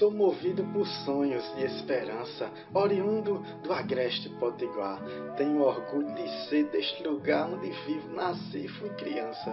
Sou movido por sonhos e esperança, oriundo do agreste potiguar. Tenho orgulho de ser deste lugar onde vivo, nasci e fui criança.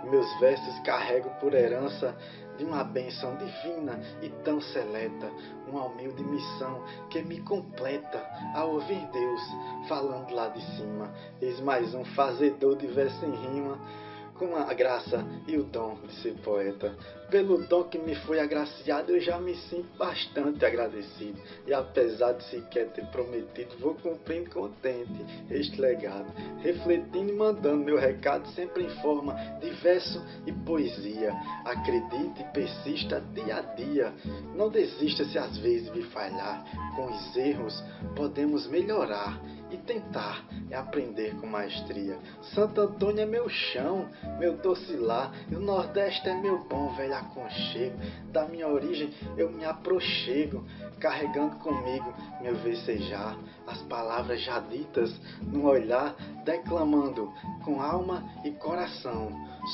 Meus versos carrego por herança de uma bênção divina e tão seleta, uma humilde missão que me completa ao ouvir Deus falando lá de cima. Eis mais um fazedor de verso em rima, com a graça e o dom de ser poeta. Pelo dom que me foi agraciado, eu já me sinto bastante agradecido. E apesar de sequer ter prometido, vou cumprindo contente este legado, refletindo e mandando meu recado sempre em forma de verso e poesia. Acredite e persista dia a dia. Não desista se às vezes me falhar. Com os erros podemos melhorar e tentar é aprender com maestria. Santo Antônio é meu chão, meu doce lar, e o Nordeste é meu bom velho aconchego. Da minha origem eu me aproxego, carregando comigo meu vecejar, as palavras já ditas no olhar, declamando com alma e coração,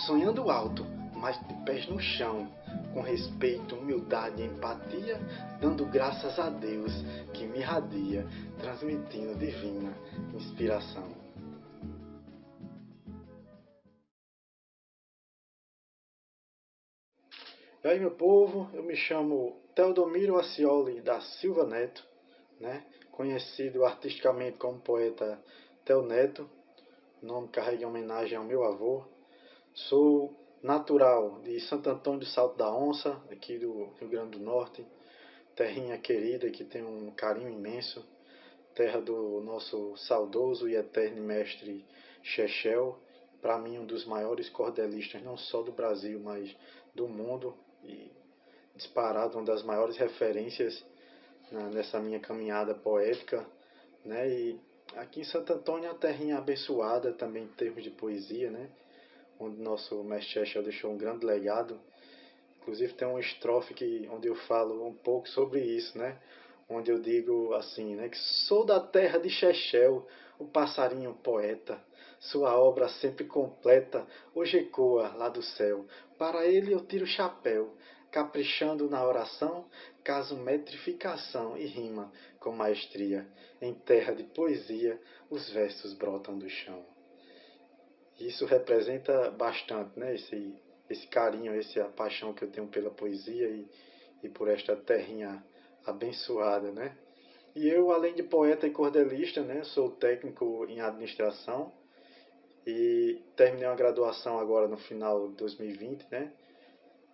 sonhando alto, mas de pés no chão, com respeito, humildade e empatia, dando graças a Deus que me irradia, transmitindo divina inspiração. E aí, meu povo, eu me chamo Teodomiro Acioli da Silva Neto, conhecido artisticamente como poeta Teo Neto, nome carrega em homenagem ao meu avô. Sou natural de Santo Antônio do Salto da Onça, aqui do Rio Grande do Norte, terrinha querida que tem um carinho imenso, terra do nosso saudoso e eterno mestre Chechel, para mim um dos maiores cordelistas não só do Brasil, mas do mundo, e disparado uma das maiores referências nessa minha caminhada poética, E aqui em Santo Antônio é uma terrinha abençoada também em termos de poesia, onde nosso mestre Chechel deixou um grande legado. Inclusive tem uma estrofe onde eu falo um pouco sobre isso, onde eu digo assim, que sou da terra de Chechel, o passarinho poeta, sua obra sempre completa, hoje ecoa lá do céu. Para ele eu tiro o chapéu, caprichando na oração, caso metrificação e rima com maestria. Em terra de poesia, os versos brotam do chão. Isso representa bastante, esse carinho, essa paixão que eu tenho pela poesia e por esta terrinha abençoada, E eu, além de poeta e cordelista, sou técnico em administração e terminei uma graduação agora no final de 2020,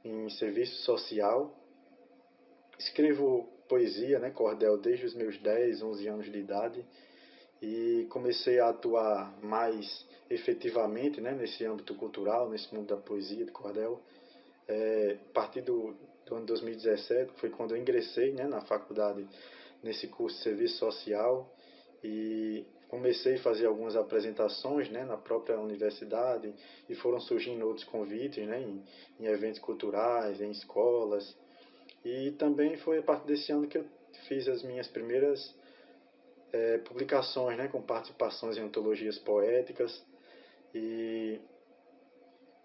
em serviço social. Escrevo poesia, cordel, desde os meus 10, 11 anos de idade e comecei a atuar mais efetivamente nesse âmbito cultural, nesse mundo da poesia, do cordel, a partir do ano 2017, foi quando eu ingressei na faculdade, nesse curso de serviço social, e comecei a fazer algumas apresentações na própria universidade, e foram surgindo outros convites em eventos culturais, em escolas, e também foi a partir desse ano que eu fiz as minhas primeiras publicações, com participações em antologias poéticas, e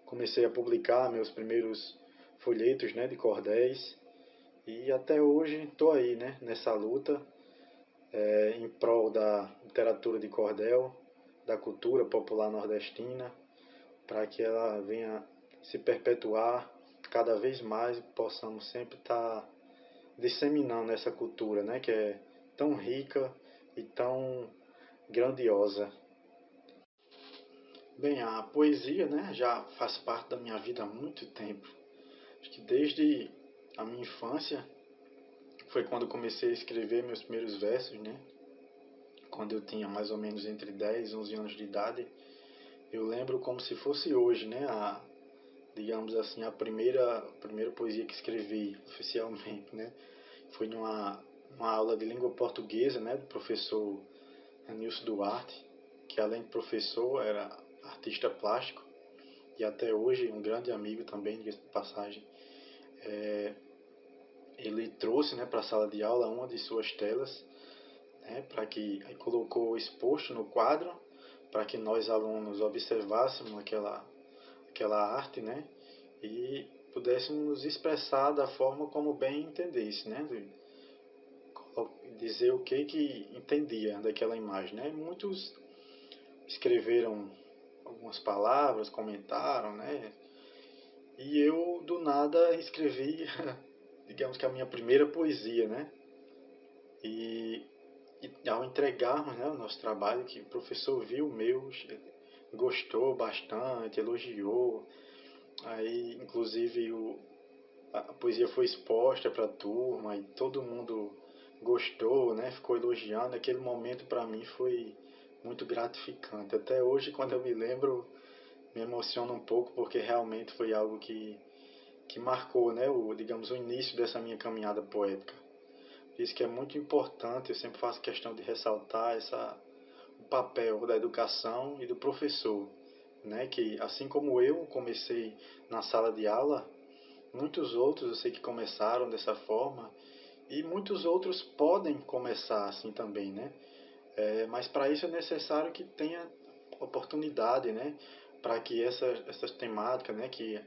comecei a publicar meus primeiros folhetos de cordéis, e até hoje estou aí nessa luta em prol da literatura de cordel, da cultura popular nordestina, para que ela venha se perpetuar cada vez mais e possamos sempre estar disseminando essa cultura que é tão rica e tão grandiosa. Bem, a poesia já faz parte da minha vida há muito tempo. Acho que desde a minha infância foi quando eu comecei a escrever meus primeiros versos, quando eu tinha mais ou menos entre 10 e 11 anos de idade. Eu lembro como se fosse hoje, digamos assim, a primeira poesia que escrevi oficialmente, Foi numa aula de língua portuguesa, do professor Anilson Duarte, que além de professor era artista plástico e até hoje um grande amigo também, diga-se de passagem. Ele trouxe para a sala de aula uma de suas telas, para que aí colocou exposto no quadro para que nós alunos observássemos aquela arte, e pudéssemos expressar da forma como bem entendesse, né? Dizer o que entendia daquela imagem, né? Muitos escreveram algumas palavras, comentaram, né? E eu, do nada, escrevi, digamos que a minha primeira poesia, né? E, e ao entregarmos, né, o nosso trabalho, que o professor viu o meu, gostou bastante, elogiou. Aí, inclusive, a poesia foi exposta para a turma e todo mundo gostou, né? Ficou elogiando. Aquele momento para mim foi muito gratificante. Até hoje, quando eu me lembro, me emociona um pouco porque realmente foi algo que marcou, né? Digamos, o início dessa minha caminhada poética. Isso que é muito importante. Eu sempre faço questão de ressaltar o papel da educação e do professor, né? Que assim como eu comecei na sala de aula, muitos outros eu sei que começaram dessa forma e muitos outros podem começar assim também, né? Mas para isso é necessário que tenha oportunidade, né? Para que essas temáticas, né? Que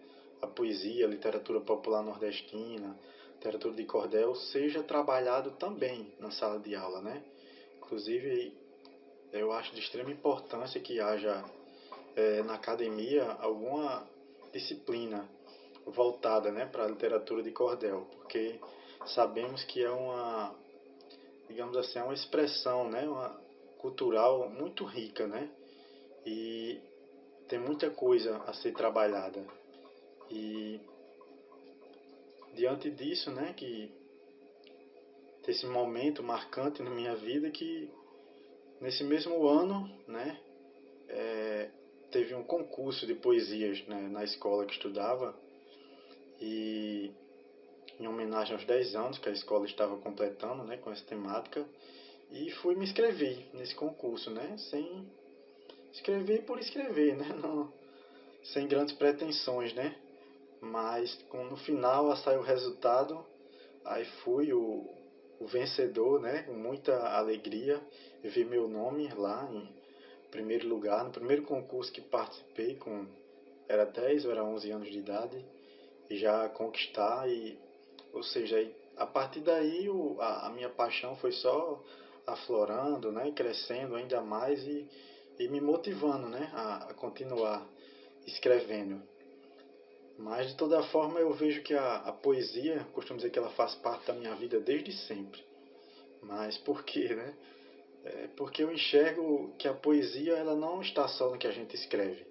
a poesia, a literatura popular nordestina, literatura de cordel, seja trabalhado também na sala de aula, né? Inclusive, eu acho de extrema importância que haja na academia alguma disciplina voltada, né, para a literatura de cordel, porque sabemos que é uma, digamos assim, é uma expressão, né, uma cultural muito rica, né, e tem muita coisa a ser trabalhada. E diante disso, né, que desse momento marcante na minha vida, que nesse mesmo ano, né, teve um concurso de poesias, né, na escola que estudava, e em homenagem aos 10 anos que a escola estava completando, né, com essa temática, e fui me inscrever nesse concurso, né, sem escrever por escrever, né, não, sem grandes pretensões, né, mas no final saiu o resultado, aí fui o vencedor, né, com muita alegria, eu vi meu nome lá em primeiro lugar, no primeiro concurso que participei, era 10 ou era 11 anos de idade, e já conquistar, ou seja, a partir daí a minha paixão foi só aflorando, né, crescendo ainda mais e me motivando, né, a continuar escrevendo. Mas de toda forma eu vejo que a poesia, costumo dizer que ela faz parte da minha vida desde sempre. Mas por quê, né? Porque eu enxergo que a poesia ela não está só no que a gente escreve.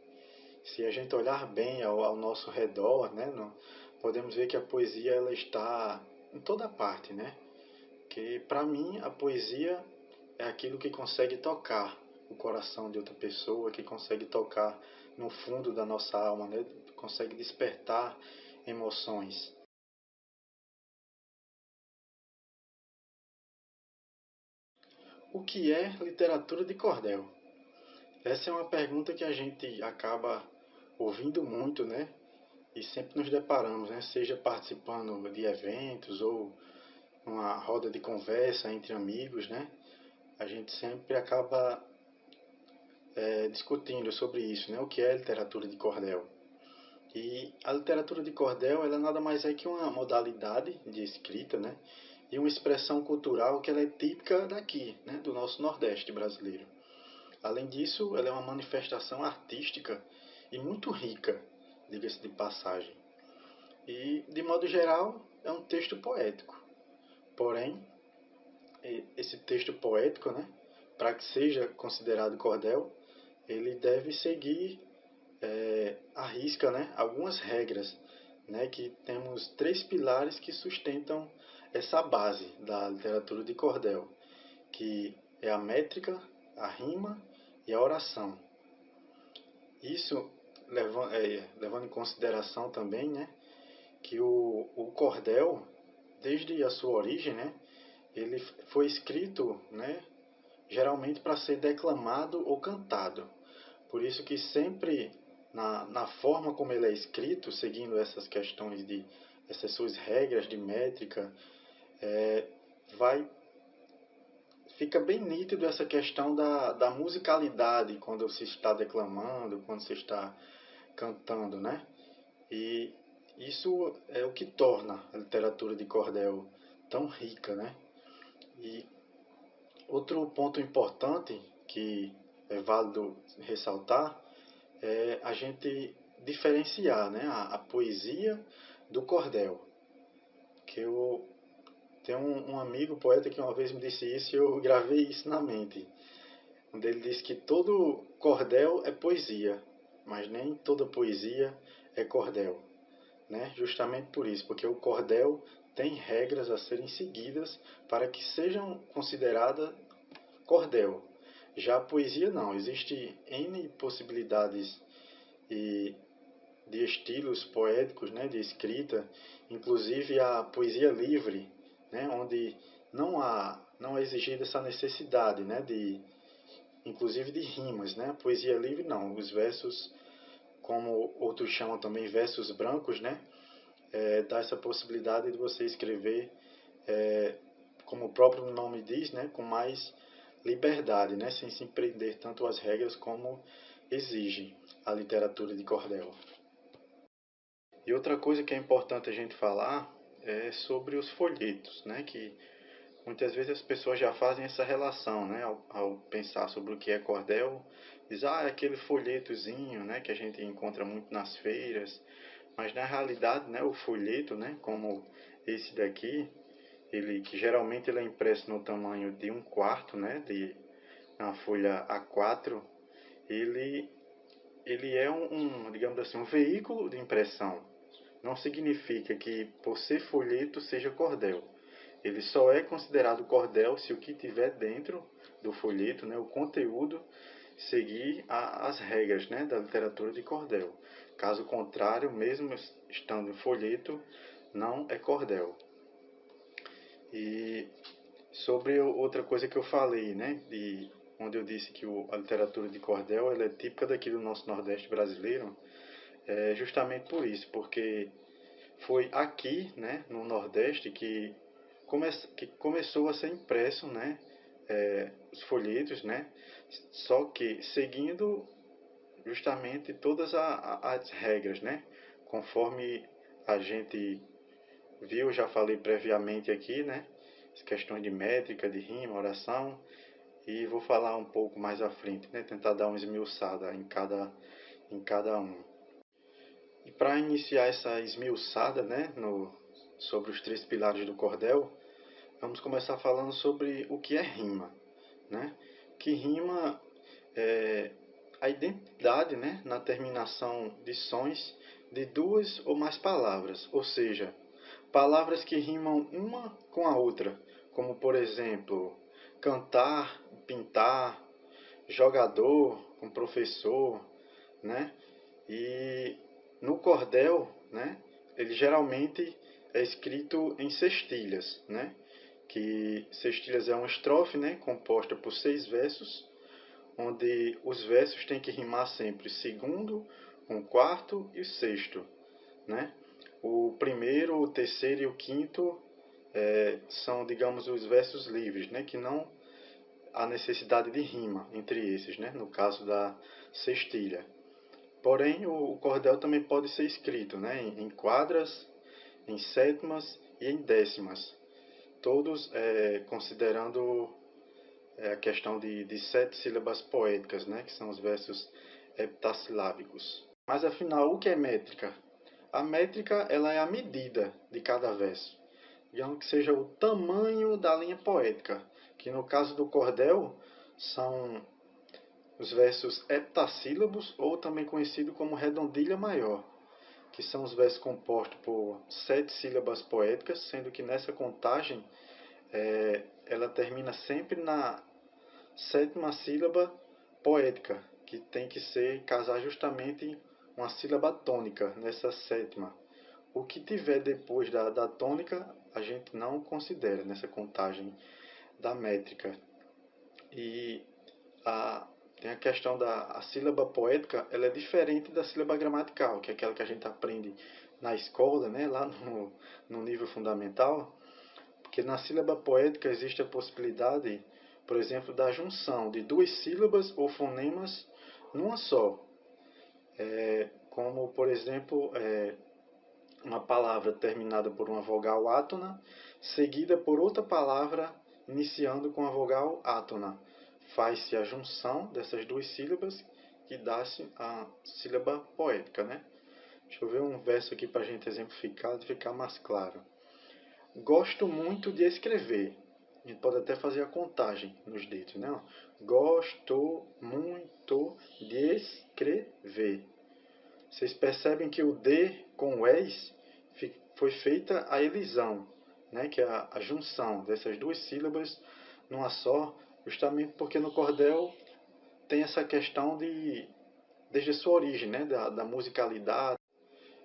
Se a gente olhar bem ao nosso redor, né, podemos ver que a poesia ela está em toda parte, né? Que para mim a poesia é aquilo que consegue tocar o coração de outra pessoa, que consegue tocar no fundo da nossa alma, né? Consegue despertar emoções. O que é literatura de cordel? Essa é uma pergunta que a gente acaba ouvindo muito, né? E sempre nos deparamos, né? Seja participando de eventos ou uma roda de conversa entre amigos, né? A gente sempre acaba discutindo sobre isso, né? O que é literatura de cordel. E a literatura de cordel, ela nada mais é que uma modalidade de escrita, né? E uma expressão cultural que ela é típica daqui, né? Do nosso Nordeste brasileiro. Além disso, ela é uma manifestação artística e muito rica, diga-se de passagem. E, de modo geral, é um texto poético. Porém, esse texto poético, né, para que seja considerado cordel, ele deve seguir à risca, né, algumas regras, né, que temos 3 pilares que sustentam essa base da literatura de cordel, que é a métrica, a rima e a oração. Isso levando em consideração também, né, que o cordel, desde a sua origem, né, ele foi escrito, né, geralmente para ser declamado ou cantado. Por isso que sempre na forma como ele é escrito, seguindo essas questões essas suas regras de métrica, é, vai fica bem nítido essa questão da musicalidade quando se está declamando, quando se está cantando, né? E isso é o que torna a literatura de cordel tão rica, né? E outro ponto importante que é válido ressaltar é a gente diferenciar, né, a poesia do cordel. Que eu tenho um amigo poeta que uma vez me disse isso e eu gravei isso na mente. Onde ele disse que todo cordel é poesia, mas nem toda poesia é cordel, né? Justamente por isso, porque o cordel tem regras a serem seguidas para que sejam consideradas cordel. Já a poesia não, existe N possibilidades e de estilos poéticos, né, de escrita, inclusive a poesia livre, né, onde não é exigida essa necessidade, né, de inclusive de rimas, né? A poesia livre não, os versos, como outros chamam também versos brancos, né? Dá essa possibilidade de você escrever, como o próprio nome diz, né? Com mais liberdade, né? Sem se prender tanto às regras como exige a literatura de cordel. E outra coisa que é importante a gente falar é sobre os folhetos, né? Que muitas vezes as pessoas já fazem essa relação, né? Ao pensar sobre o que é cordel, diz, é aquele folhetozinho, né? Que a gente encontra muito nas feiras. Mas na realidade, né? O folheto, né? Como esse daqui, ele que geralmente ele é impresso no tamanho de 1/4, né? De uma folha A4, ele ele é digamos assim, um veículo de impressão. Não significa que por ser folheto seja cordel. Ele só é considerado cordel se o que tiver dentro do folheto, né, o conteúdo, seguir as regras, né, da literatura de cordel. Caso contrário, mesmo estando em folheto, não é cordel. E sobre outra coisa que eu falei, né, onde eu disse que a literatura de cordel ela é típica daqui do nosso Nordeste brasileiro, é justamente por isso, porque foi aqui, né, no Nordeste, que começou a ser impresso, né, os folhetos, né, só que seguindo justamente todas as regras, né, conforme a gente viu, já falei previamente aqui, né, as questões de métrica, de rima, oração, e vou falar um pouco mais à frente, né, tentar dar uma esmiuçada em cada um. E para iniciar essa esmiuçada, né, sobre os 3 pilares do cordel, vamos começar falando sobre o que é rima, né? Que rima é a identidade, né, na terminação de sons de 2 ou mais palavras, ou seja, palavras que rimam uma com a outra, como por exemplo, cantar, pintar, jogador com professor, né? E no cordel, né, ele geralmente é escrito em sextilhas, né? Que sextilhas é uma estrofe, né, composta por 6 versos, onde os versos têm que rimar sempre o segundo, o quarto e o sexto, né? O primeiro, o terceiro e o quinto são, digamos, os versos livres, né, que não há necessidade de rima entre esses, né, no caso da sextilha. Porém, o cordel também pode ser escrito, né, em quadras, em sétimas e em décimas, todos considerando a questão de 7 sílabas poéticas, né, que são os versos heptassilábicos. Mas afinal, o que é métrica? A métrica ela é a medida de cada verso, digamos que seja o tamanho da linha poética, que no caso do cordel são os versos heptassílabos, ou também conhecido como redondilha maior, que são os versos compostos por 7 sílabas poéticas, sendo que nessa contagem ela termina sempre na sétima sílaba poética, que tem que casar justamente uma sílaba tônica nessa sétima. O que tiver depois da tônica, a gente não considera nessa contagem da métrica. E tem a questão da sílaba poética, ela é diferente da sílaba gramatical, que é aquela que a gente aprende na escola, né, lá no nível fundamental, porque na sílaba poética existe a possibilidade, por exemplo, da junção de 2 sílabas ou fonemas numa só. Como, por exemplo, uma palavra terminada por uma vogal átona, seguida por outra palavra iniciando com a vogal átona. Faz-se a junção dessas duas sílabas que dá-se a sílaba poética, né? Deixa eu ver um verso aqui para a gente exemplificar, de ficar mais claro. Gosto muito de escrever. A gente pode até fazer a contagem nos dedos, né? Gosto muito de escrever. Vocês percebem que o D com o ES foi feita a elisão, né? Que é a junção dessas duas sílabas numa só, justamente porque no cordel tem essa questão desde a sua origem, né? da musicalidade.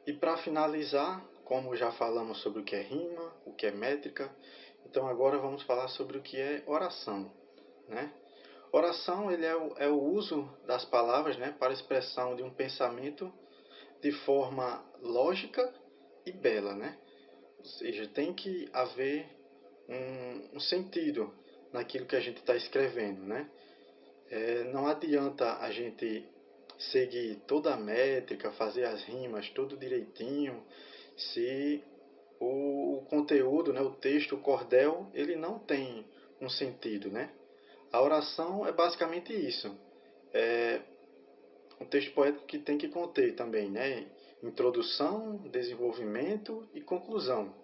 E para finalizar, como já falamos sobre o que é rima, o que é métrica, então agora vamos falar sobre o que é oração, né? Oração ele é o uso das palavras, né, para a expressão de um pensamento de forma lógica e bela, né? Ou seja, tem que haver um sentido naquilo que a gente está escrevendo, né? Não adianta a gente seguir toda a métrica, fazer as rimas tudo direitinho, se o conteúdo, né, o texto, o cordel, ele não tem um sentido, né? A oração é basicamente isso. É um texto poético que tem que conter também, né? Introdução, desenvolvimento e conclusão,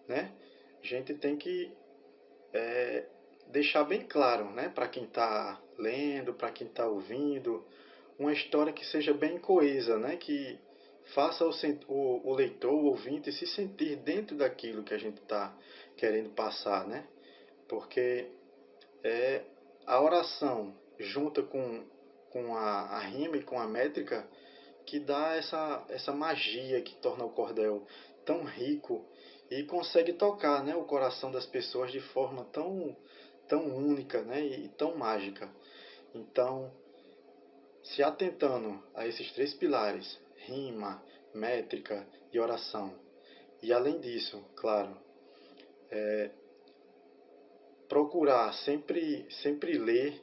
né? A gente tem que deixar bem claro, né, para quem está lendo, para quem está ouvindo, uma história que seja bem coesa, né, que faça o leitor, o ouvinte, se sentir dentro daquilo que a gente está querendo passar, né? Porque a oração junta com a rima e com a métrica que dá essa magia que torna o cordel tão rico e consegue tocar, né, o coração das pessoas de forma tão única, né, e tão mágica. Então, se atentando a esses três pilares, rima, métrica e oração, e além disso, claro, procurar sempre ler,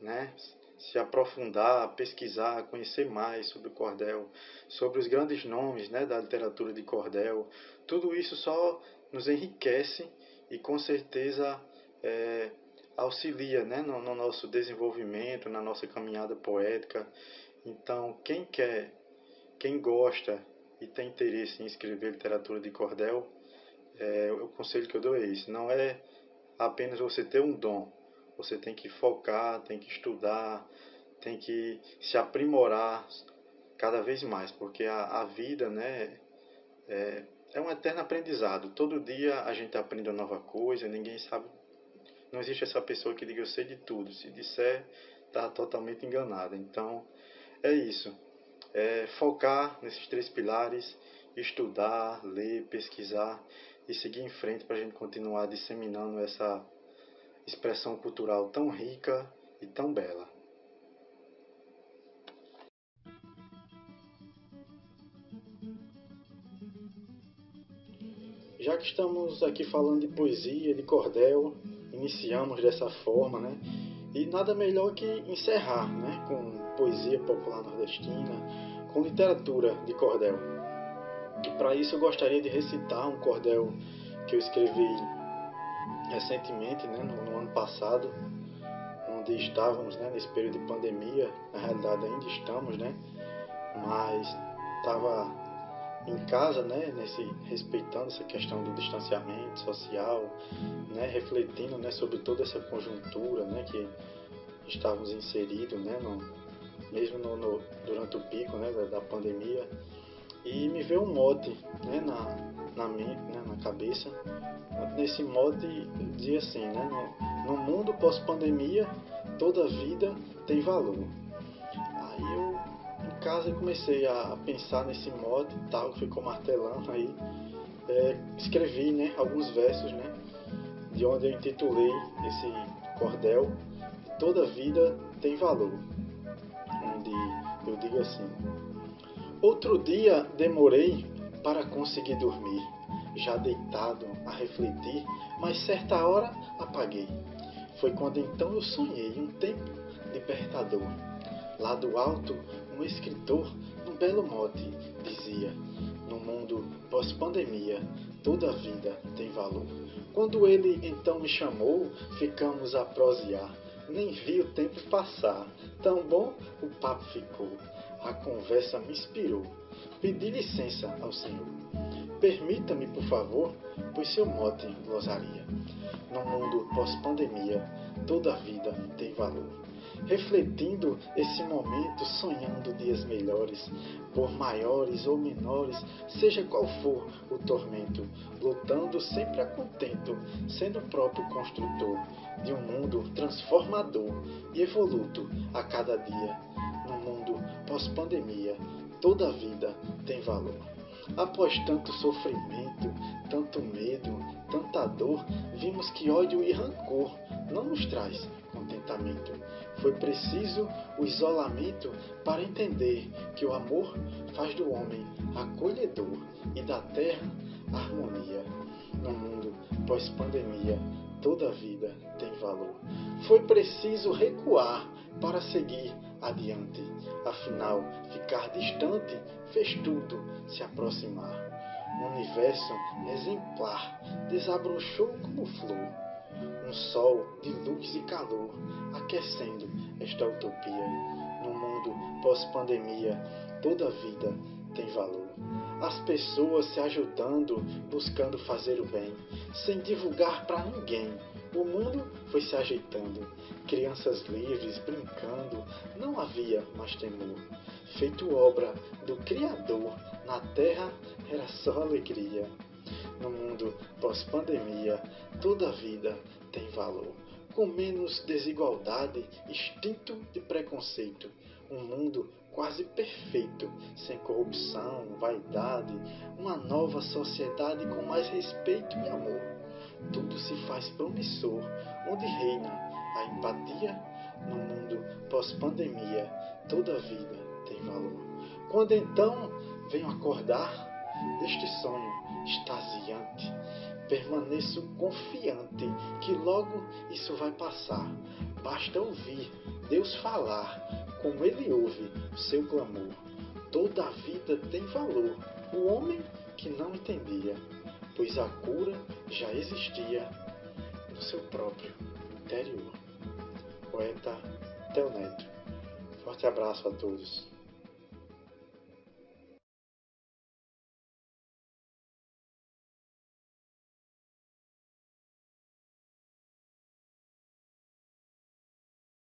né, se aprofundar, pesquisar, conhecer mais sobre o cordel, sobre os grandes nomes, né, da literatura de cordel. Tudo isso só nos enriquece e com certeza auxilia, né, no nosso desenvolvimento, na nossa caminhada poética. Então, quem gosta e tem interesse em escrever literatura de cordel, o conselho que eu dou é esse. Não é apenas você ter um dom. Você tem que focar, tem que estudar, tem que se aprimorar cada vez mais, porque a vida, né, é um eterno aprendizado. Todo dia a gente aprende uma nova coisa, ninguém sabe. Não existe essa pessoa que diga eu sei de tudo. Se disser, está totalmente enganada. Então, é isso. Focar nesses três pilares, estudar, ler, pesquisar e seguir em frente para a gente continuar disseminando essa expressão cultural tão rica e tão bela. Já que estamos aqui falando de poesia, de cordel, iniciamos dessa forma, né? E nada melhor que encerrar, né? Com poesia popular nordestina, com literatura de cordel. E para isso eu gostaria de recitar um cordel que eu escrevi recentemente, né? No ano passado, onde estávamos, né? Nesse período de pandemia, na realidade ainda estamos, né? Mas estava em casa, né, respeitando essa questão do distanciamento social, né, refletindo, né, sobre toda essa conjuntura, né, que estávamos inseridos, né, mesmo durante o pico, né, da pandemia, e me veio um mote, né, na mente, né, na cabeça. Nesse mote dizia assim, né, no mundo pós-pandemia toda vida tem valor. Aí eu em casa eu comecei a pensar nesse mote e tal, que ficou martelando aí. Escrevi, né, alguns versos, né, de onde eu intitulei esse cordel Toda Vida Tem Valor, onde eu digo assim: outro dia demorei para conseguir dormir, já deitado a refletir, mas certa hora apaguei. Foi quando então eu sonhei um tempo libertador. Lá do alto, um escritor, num belo mote, dizia: No mundo pós-pandemia, toda vida tem valor. Quando ele então me chamou, ficamos a prosear. Nem vi o tempo passar, tão bom o papo ficou. A conversa me inspirou. Pedi licença ao Senhor. Permita-me, por favor, pois seu mote glosaria. No mundo pós-pandemia, toda vida tem valor. Refletindo esse momento, sonhando dias melhores, por maiores ou menores, seja qual for o tormento, lutando sempre a contento, sendo o próprio construtor de um mundo transformador e evoluto a cada dia. No mundo pós-pandemia, toda vida tem valor. Após tanto sofrimento, tanto medo, tanta dor, vimos que ódio e rancor não nos traz contentamento. Foi preciso o isolamento para entender que o amor faz do homem acolhedor e da terra harmonia. No mundo pós-pandemia, toda vida tem valor. Foi preciso recuar para seguir adiante. Afinal, ficar distante fez tudo se aproximar. Um universo exemplar desabrochou como flor. Um sol de luz e calor aquecendo esta utopia. No mundo pós-pandemia, toda vida tem valor. As pessoas se ajudando, buscando fazer o bem, sem divulgar para ninguém. O mundo foi se ajeitando, crianças livres brincando, não havia mais temor. Feito obra do Criador, na terra era só alegria. No mundo pós-pandemia, toda vida tem valor. Com menos desigualdade, instinto de preconceito. Um mundo quase perfeito, sem corrupção, vaidade. Uma nova sociedade com mais respeito e amor. Tudo se faz promissor, onde reina a empatia. No mundo pós-pandemia, toda vida tem valor. Quando então venho acordar deste sonho extasiante, permaneço confiante que logo isso vai passar. Basta ouvir Deus falar, como Ele ouve o seu clamor. Toda a vida tem valor, o homem que não entendia, pois a cura já existia no seu próprio interior. Poeta Theo Neto. Forte abraço a todos.